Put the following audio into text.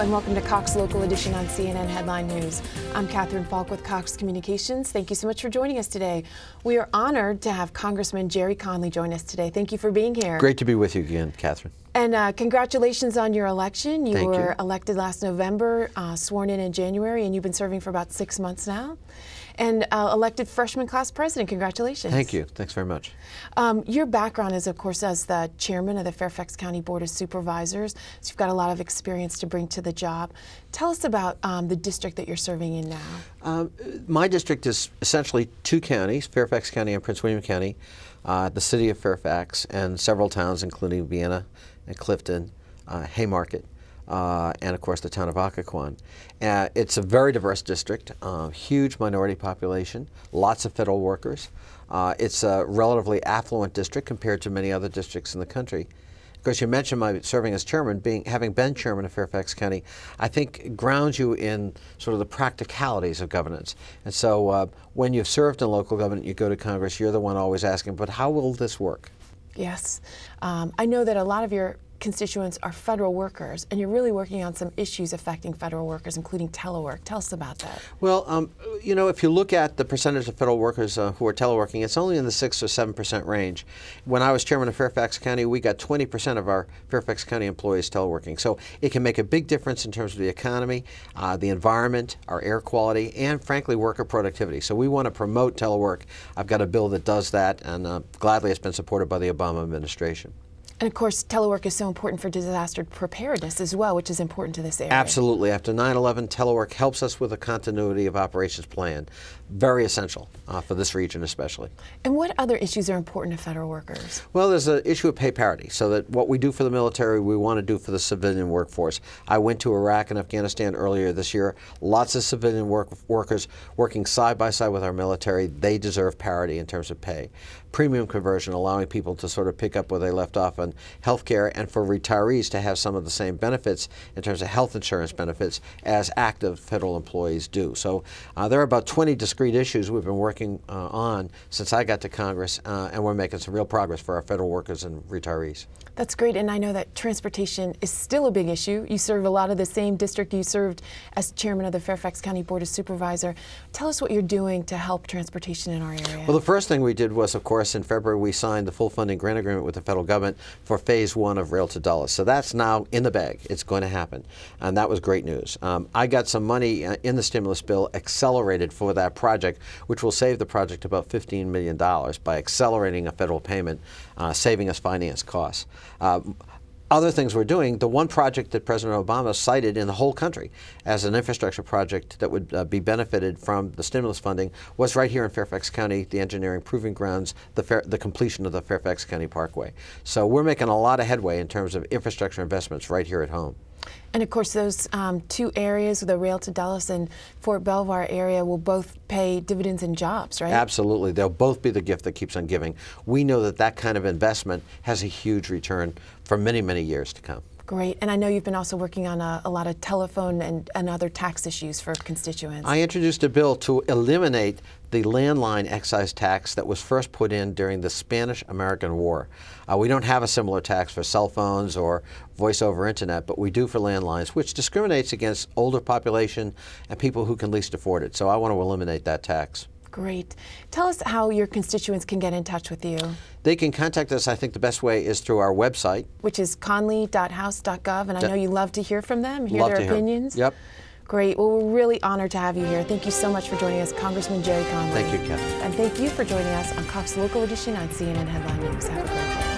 and welcome to Cox Local Edition on CNN Headline News. I'm Catherine Falk with Cox Communications. Thank you so much for joining us today. We are honored to have Congressman Gerry Connolly join us today. Thank you for being here. Great to be with you again, Catherine. And congratulations on your election. You were elected last November, sworn in January, and you've been serving for about 6 months now. And elected freshman class president. Congratulations. Thank you. Thanks very much. Your background is, of course, as the chairman of the Fairfax County Board of Supervisors. So you've got a lot of experience to bring to the job. Tell us about the district that you're serving in now. My district is essentially two counties, Fairfax County and Prince William County, the city of Fairfax, and several towns, including Vienna and Clifton, Haymarket, and of course the town of Occoquan. It's a very diverse district, huge minority population, lots of federal workers. It's a relatively affluent district compared to many other districts in the country. Of course, you mentioned my serving as chairman. Having been chairman of Fairfax County, I think grounds you in sort of the practicalities of governance. And so when you've served in local government, you go to Congress, you're the one always asking, but how will this work? Yes. I know that a lot of your constituents are federal workers, and you're really working on some issues affecting federal workers, including telework. Tell us about that. Well, you know, if you look at the percentage of federal workers who are teleworking, it's only in the 6 or 7% range. When I was chairman of Fairfax County, we got 20% of our Fairfax County employees teleworking. So it can make a big difference in terms of the economy, the environment, our air quality, and frankly, worker productivity. So we want to promote telework. I've got a bill that does that, and gladly it's been supported by the Obama administration. And of course, telework is so important for disaster preparedness as well, which is important to this area. Absolutely. After 9/11, telework helps us with a continuity of operations plan. Very essential for this region especially. And what other issues are important to federal workers? Well, there's an issue of pay parity, so that what we do for the military, we want to do for the civilian workforce. I went to Iraq and Afghanistan earlier this year. Lots of civilian workers working side by side with our military. They deserve parity in terms of pay. Premium conversion, allowing people to sort of pick up where they left off on health care, and for retirees to have some of the same benefits in terms of health insurance benefits as active federal employees do. So there are about 20 discrete issues we've been working on since I got to Congress, and we're making some real progress for our federal workers and retirees. That's great, and I know that transportation is still a big issue. You serve a lot of the same district you served as chairman of the Fairfax County Board of Supervisors. Tell us what you're doing to help transportation in our area. Well, the first thing we did was, of course, in February we signed the full funding grant agreement with the federal government for phase 1 of Rail to Dulles. So that's now in the bag. It's going to happen, and that was great news. I got some money in the stimulus bill accelerated for that project, which will save the project about $15 million by accelerating a federal payment, saving us finance costs. Other things we're doing, the one project that President Obama cited in the whole country as an infrastructure project that would be benefited from the stimulus funding was right here in Fairfax County, the engineering proving grounds, the completion of the Fairfax County Parkway. So we're making a lot of headway in terms of infrastructure investments right here at home. And of course, those two areas, the Rail to Dulles and Fort Belvoir area, will both pay dividends and jobs, right? Absolutely. They'll both be the gift that keeps on giving. We know that that kind of investment has a huge return for many, many years to come. Great. And I know you've been also working on a lot of telephone and other tax issues for constituents. I introduced a bill to eliminate the landline excise tax that was first put in during the Spanish-American War. We don't have a similar tax for cell phones or voice over internet, but we do for landlines, which discriminates against older population and people who can least afford it. So I want to eliminate that tax. Great. Tell us how your constituents can get in touch with you. They can contact us. I think the best way is through our website, which is conley.house.gov, and I know you love to hear from them, hear their opinions. Yep. Great. Well, we're really honored to have you here. Thank you so much for joining us, Congressman Gerry Connolly. Thank you, Catherine. And thank you for joining us on Cox Local Edition on CNN Headline News. Have a great day.